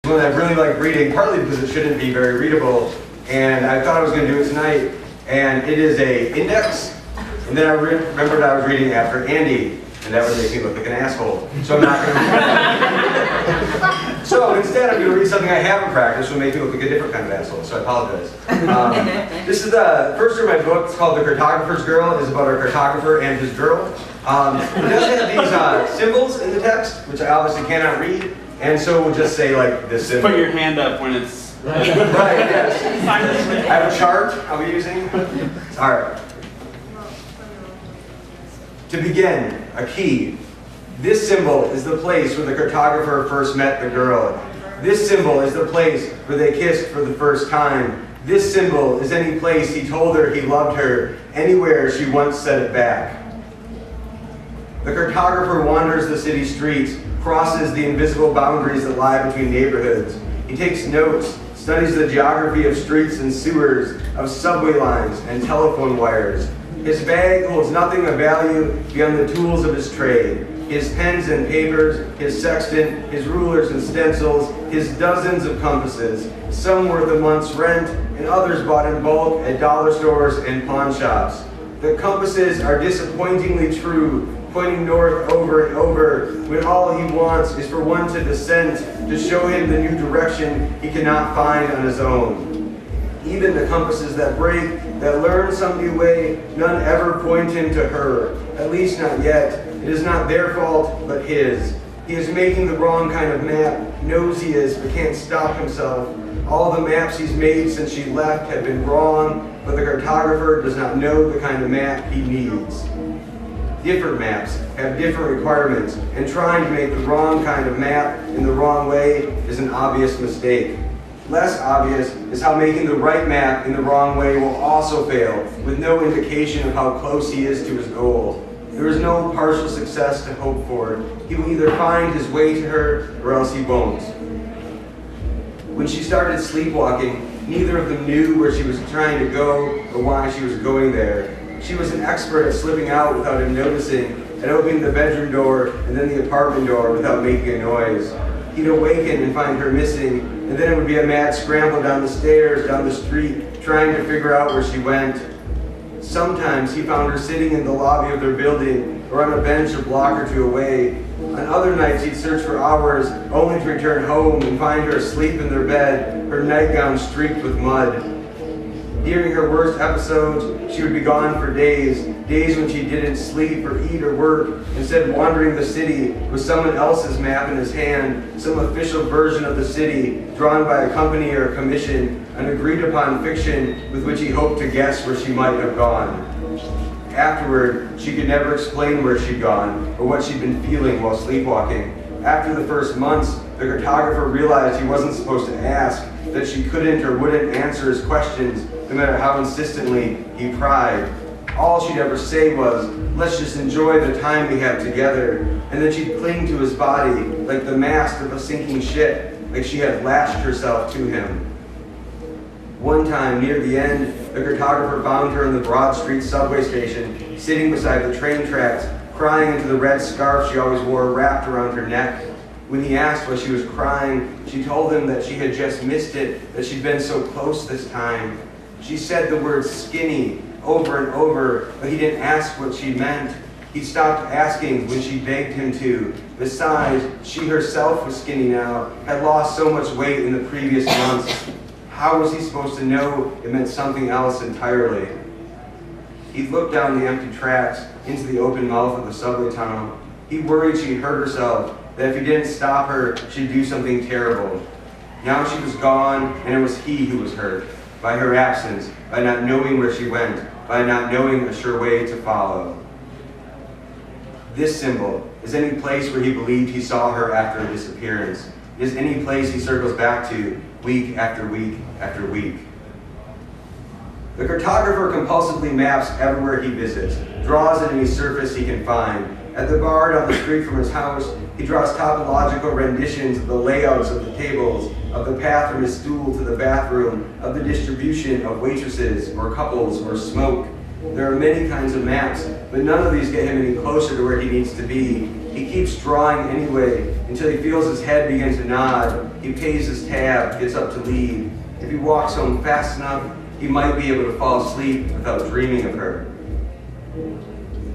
One that I really like reading, partly because it shouldn't be very readable, and I thought I was going to do it tonight, and it is a index, and then I remembered I was reading after Andy, and that would make me look like an asshole, so I'm not going to. So instead I'm going to read something I haven't practiced, which will make me look like a different kind of asshole, so I apologize. This is the first of my book. It's called The Cartographer's Girl. It's about a cartographer and his girl. It does have these symbols in the text, which I obviously cannot read, and so we'll just say like this symbol. Put your hand up when it's... Right, yes. I have a chart I'll be using. All right. To begin, a key. This symbol is the place where the cartographer first met the girl. This symbol is the place where they kissed for the first time. This symbol is any place he told her he loved her, anywhere she once said it back. The cartographer wanders the city streets, crosses the invisible boundaries that lie between neighborhoods. He takes notes, studies the geography of streets and sewers, of subway lines and telephone wires. His bag holds nothing of value beyond the tools of his trade. His pens and papers, his sextant, his rulers and stencils, his dozens of compasses, some worth a month's rent and others bought in bulk at dollar stores and pawn shops. The compasses are disappointingly true, pointing north over and over, when all he wants is for one to descend, to show him the new direction he cannot find on his own. Even the compasses that break, that learn some new way, none ever point him to her, at least not yet. It is not their fault, but his. He is making the wrong kind of map, knows he is, but can't stop himself. All the maps he's made since she left have been wrong, but the cartographer does not know the kind of map he needs. Different maps have different requirements, and trying to make the wrong kind of map in the wrong way is an obvious mistake. Less obvious is how making the right map in the wrong way will also fail, with no indication of how close he is to his goal. There is no partial success to hope for. He will either find his way to her, or else he won't. When she started sleepwalking, neither of them knew where she was trying to go or why she was going there. She was an expert at slipping out without him noticing, at opening the bedroom door and then the apartment door without making a noise. He'd awaken and find her missing, and then it would be a mad scramble down the stairs, down the street, trying to figure out where she went. Sometimes he found her sitting in the lobby of their building, or on a bench a block or two away. On other nights he'd search for hours, only to return home and find her asleep in their bed, her nightgown streaked with mud. During her worst episodes, she would be gone for days, days when she didn't sleep or eat or work, instead wandering the city with someone else's map in his hand, some official version of the city, drawn by a company or a commission, an agreed-upon fiction with which he hoped to guess where she might have gone. Afterward, she could never explain where she'd gone or what she'd been feeling while sleepwalking. After the first months, the cartographer realized he wasn't supposed to ask, that she couldn't or wouldn't answer his questions, no matter how insistently he pried. All she'd ever say was, "Let's just enjoy the time we have together," and then she'd cling to his body like the mast of a sinking ship, like she had lashed herself to him. One time, near the end, the cartographer found her in the Broad Street subway station, sitting beside the train tracks, crying into the red scarf she always wore wrapped around her neck. When he asked why she was crying, she told him that she had just missed it, that she'd been so close this time. She said the word skinny over and over, but he didn't ask what she meant. He stopped asking when she begged him to. Besides, she herself was skinny now, had lost so much weight in the previous months. How was he supposed to know it meant something else entirely? He looked down the empty tracks into the open mouth of the subway tunnel. He worried she'd hurt herself, that if he didn't stop her, she'd do something terrible. Now she was gone, and it was he who was hurt, by her absence, by not knowing where she went, by not knowing a sure way to follow. This symbol is any place where he believed he saw her after her disappearance. It is any place he circles back to, week after week after week. The cartographer compulsively maps everywhere he visits, draws at any surface he can find. At the bar down the street from his house, he draws topological renditions of the layouts of the tables, of the path from his stool to the bathroom, of the distribution of waitresses or couples or smoke. There are many kinds of maps, but none of these get him any closer to where he needs to be. He keeps drawing anyway until he feels his head begin to nod. He pays his tab, gets up to leave. If he walks home fast enough, he might be able to fall asleep without dreaming of her.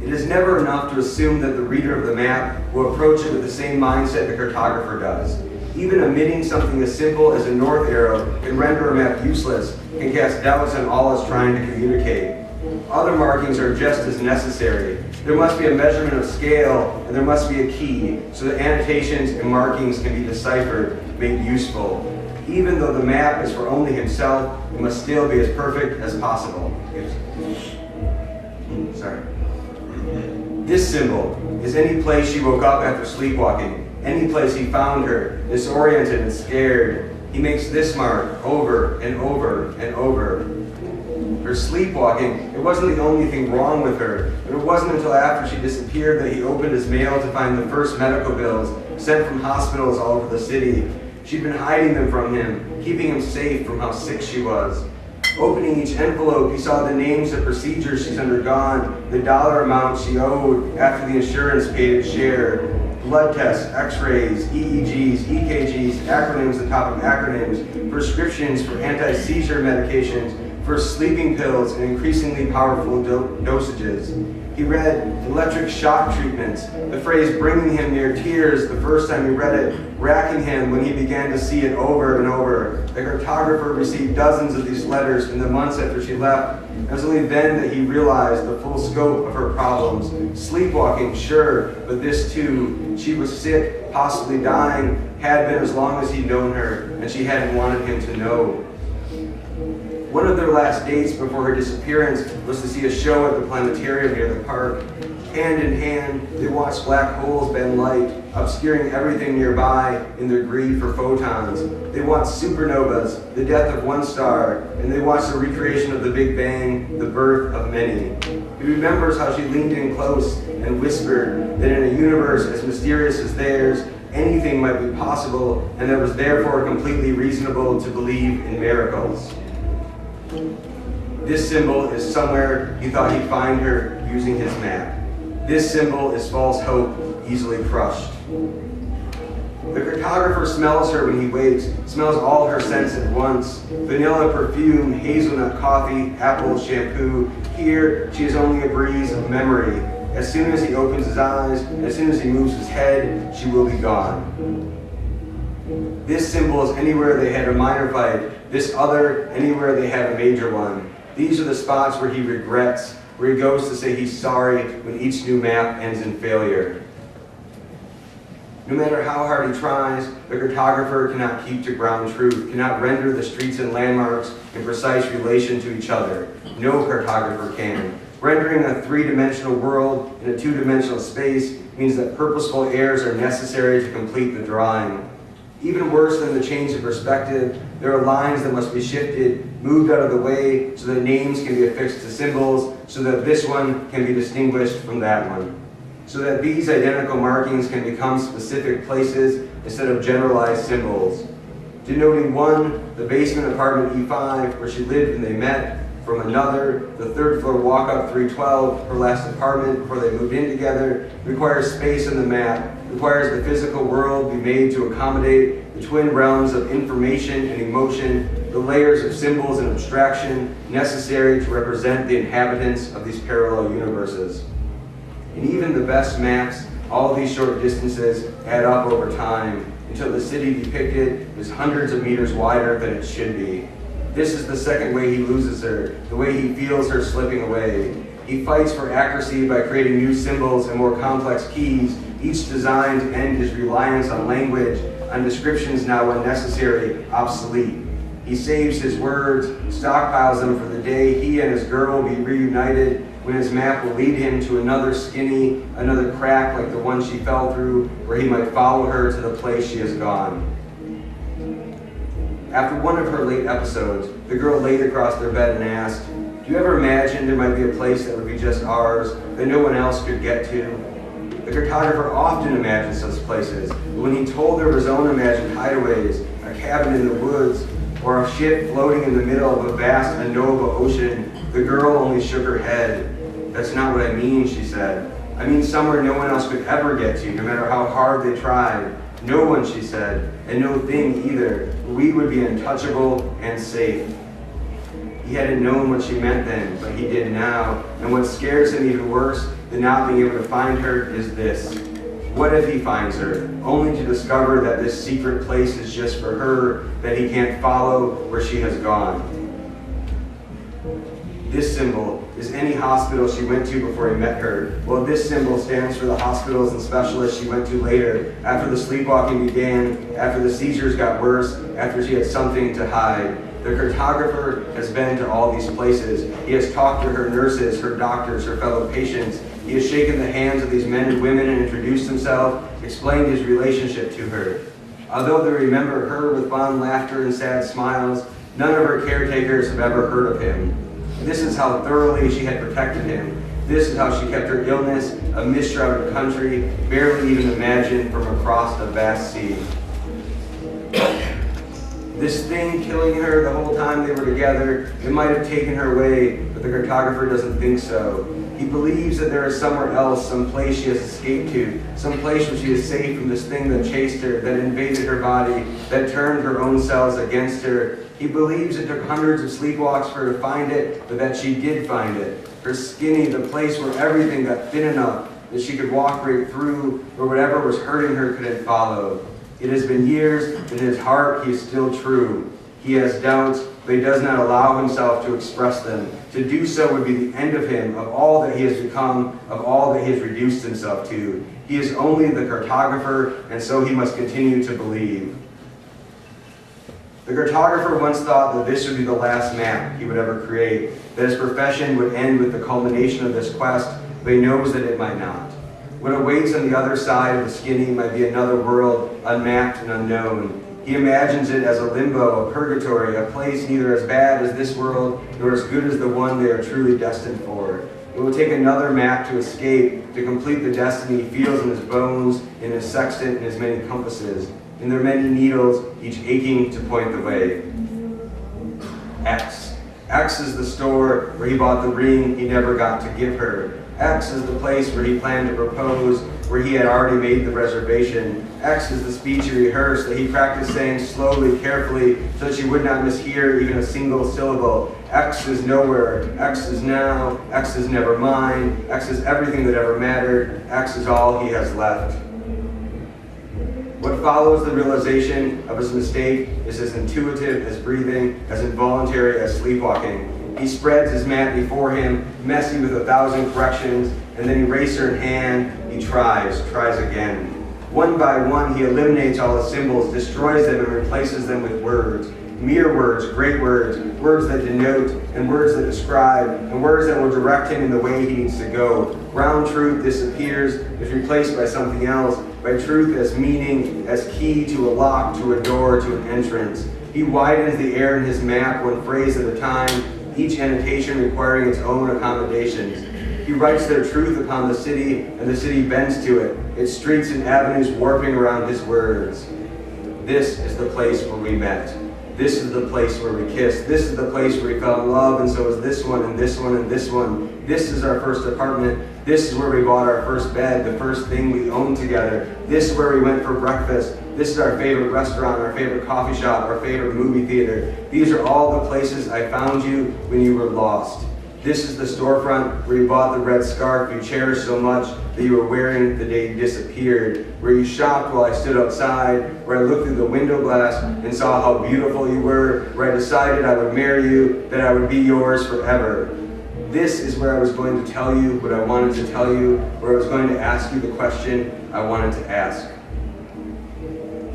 It is never enough to assume that the reader of the map will approach it with the same mindset the cartographer does. Even omitting something as simple as a north arrow can render a map useless, can cast doubts on all it's trying to communicate. Other markings are just as necessary. There must be a measurement of scale, and there must be a key, so that annotations and markings can be deciphered, made useful. Even though the map is for only himself, it must still be as perfect as possible. This symbol is any place she woke up after sleepwalking, any place he found her, disoriented and scared. He makes this mark over and over and over. Her sleepwalking, it wasn't the only thing wrong with her, but it wasn't until after she disappeared that he opened his mail to find the first medical bills sent from hospitals all over the city. She'd been hiding them from him, keeping him safe from how sick she was. Opening each envelope, he saw the names of procedures she's undergone, the dollar amount she owed after the insurance paid its share. Blood tests, x-rays, EEGs, EKGs, acronyms on top of acronyms, prescriptions for anti-seizure medications, for sleeping pills and increasingly powerful dosages. He read electric shock treatments, the phrase bringing him near tears the first time he read it, racking him when he began to see it over and over. The cartographer received dozens of these letters in the months after she left. It was only then that he realized the full scope of her problems. Sleepwalking, sure, but this too. She was sick, possibly dying, had been as long as he'd known her, and she hadn't wanted him to know. One of their last dates before her disappearance was to see a show at the planetarium near the park. Hand in hand, they watched black holes bend light, obscuring everything nearby in their greed for photons. They watched supernovas, the death of one star, and they watched the recreation of the Big Bang, the birth of many. He remembers how she leaned in close and whispered that in a universe as mysterious as theirs, anything might be possible, and that it was therefore completely reasonable to believe in miracles. This symbol is somewhere he thought he'd find her using his map. This symbol is false hope, easily crushed. The cartographer smells her when he wakes, smells all her scents at once. Vanilla perfume, hazelnut coffee, apple shampoo. Here, she is only a breeze of memory. As soon as he opens his eyes, as soon as he moves his head, she will be gone. This symbol is anywhere they had a minor fight. This other, anywhere they had a major one. These are the spots where he regrets, where he goes to say he's sorry when each new map ends in failure. No matter how hard he tries, the cartographer cannot keep to ground truth, cannot render the streets and landmarks in precise relation to each other. No cartographer can. Rendering a three-dimensional world in a two-dimensional space means that purposeful errors are necessary to complete the drawing. Even worse than the change of perspective, there are lines that must be shifted, moved out of the way so that names can be affixed to symbols, so that this one can be distinguished from that one. So that these identical markings can become specific places instead of generalized symbols. Denoting one, the basement apartment E5, where she lived when they met. From another, the third floor walk-up 312, her last apartment before they moved in together, requires space on the map, requires the physical world be made to accommodate the twin realms of information and emotion, the layers of symbols and abstraction necessary to represent the inhabitants of these parallel universes. In even the best maps, all these short distances add up over time until the city depicted is hundreds of meters wider than it should be. This is the second way he loses her, the way he feels her slipping away. He fights for accuracy by creating new symbols and more complex keys, each designed to end his reliance on language, on descriptions now unnecessary, obsolete. He saves his words, stockpiles them for the day he and his girl will be reunited, when his map will lead him to another skinny, another crack like the one she fell through, where he might follow her to the place she has gone. After one of her late episodes, the girl laid across their bed and asked, "Do you ever imagine there might be a place that would be just ours, that no one else could get to?" The cartographer often imagined such places, but when he told her of his own imagined hideaways, a cabin in the woods, or a ship floating in the middle of a vast unknowable ocean, the girl only shook her head. "That's not what I mean," she said. I mean somewhere no one else could ever get to, no matter how hard they tried. No one, she said, and no thing either. We would be untouchable and safe. He hadn't known what she meant then, but he did now. And what scares him even worse than not being able to find her is this. What if he finds her, only to discover that this secret place is just for her, that he can't follow where she has gone? This symbol is any hospital she went to before he met her. Well, this symbol stands for the hospitals and specialists she went to later, after the sleepwalking began, after the seizures got worse, after she had something to hide. The cartographer has been to all these places. He has talked to her nurses, her doctors, her fellow patients. He has shaken the hands of these men and women and introduced himself, explained his relationship to her. Although they remember her with fond laughter and sad smiles, none of her caretakers have ever heard of him. This is how thoroughly she had protected him. This is how she kept her illness, a mist-shrouded country, barely even imagined from across a vast sea. This thing killing her the whole time they were together, it might have taken her away, but the cartographer doesn't think so. He believes that there is somewhere else, some place she has escaped to, some place where she is safe from this thing that chased her, that invaded her body, that turned her own cells against her. He believes it took hundreds of sleepwalks for her to find it, but that she did find it. Her skinny, the place where everything got thin enough that she could walk right through, where whatever was hurting her couldn't follow. It has been years, but in his heart he is still true. He has doubts, but he does not allow himself to express them. To do so would be the end of him, of all that he has become, of all that he has reduced himself to. He is only the cartographer, and so he must continue to believe. The cartographer once thought that this would be the last map he would ever create, that his profession would end with the culmination of this quest, but he knows that it might not. What awaits on the other side of the skinny might be another world, unmapped and unknown. He imagines it as a limbo, a purgatory, a place neither as bad as this world, nor as good as the one they are truly destined for. It will take another map to escape, to complete the destiny he feels in his bones, in his sextant, and his many compasses, in their many needles, each aching to point the way. X. X is the store where he bought the ring he never got to give her. X is the place where he planned to propose, where he had already made the reservation. X is the speech he rehearsed that he practiced saying slowly, carefully, so that she would not mishear even a single syllable. X is nowhere. X is now. X is never mine. X is everything that ever mattered. X is all he has left. What follows the realization of his mistake is as intuitive as breathing, as involuntary as sleepwalking. He spreads his mat before him, messy with 1,000 corrections, and then eraser in hand, he tries again. One by one, he eliminates all the symbols, destroys them, and replaces them with words. Mere words, great words, words that denote, and words that describe, and words that will direct him in the way he needs to go. Ground truth disappears, is replaced by something else, by truth as meaning, as key to a lock, to a door, to an entrance. He widens the air in his map one phrase at a time, each annotation requiring its own accommodations. He writes their truth upon the city, and the city bends to it, its streets and avenues warping around his words. This is the place where we met. This is the place where we kissed. This is the place where we fell in love, and so is this one, and this one, and this one. This is our first apartment. This is where we bought our first bed, the first thing we owned together. This is where we went for breakfast. This is our favorite restaurant, our favorite coffee shop, our favorite movie theater. These are all the places I found you when you were lost. This is the storefront where you bought the red scarf you cherished so much that you were wearing the day you disappeared, where you shopped while I stood outside, where I looked through the window glass and saw how beautiful you were, where I decided I would marry you, that I would be yours forever. This is where I was going to tell you what I wanted to tell you, where I was going to ask you the question I wanted to ask.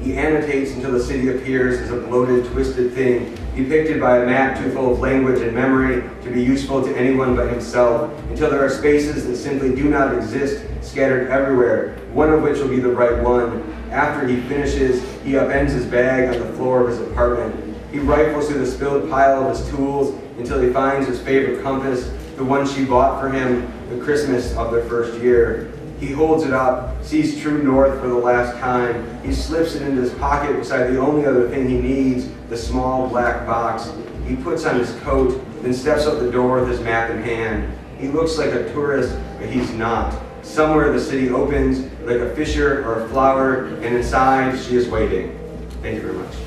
He annotates until the city appears as a bloated, twisted thing, depicted by a map too full of language and memory to be useful to anyone but himself, until there are spaces that simply do not exist, scattered everywhere, one of which will be the right one. After he finishes, he upends his bag on the floor of his apartment. He rifles through the spilled pile of his tools until he finds his favorite compass, the one she bought for him the Christmas of their first year. He holds it up, sees true north for the last time. He slips it into his pocket beside the only other thing he needs, the small black box. He puts on his coat, then steps out the door with his map in hand. He looks like a tourist, but he's not. Somewhere the city opens like a fissure or a flower, and inside she is waiting. Thank you very much.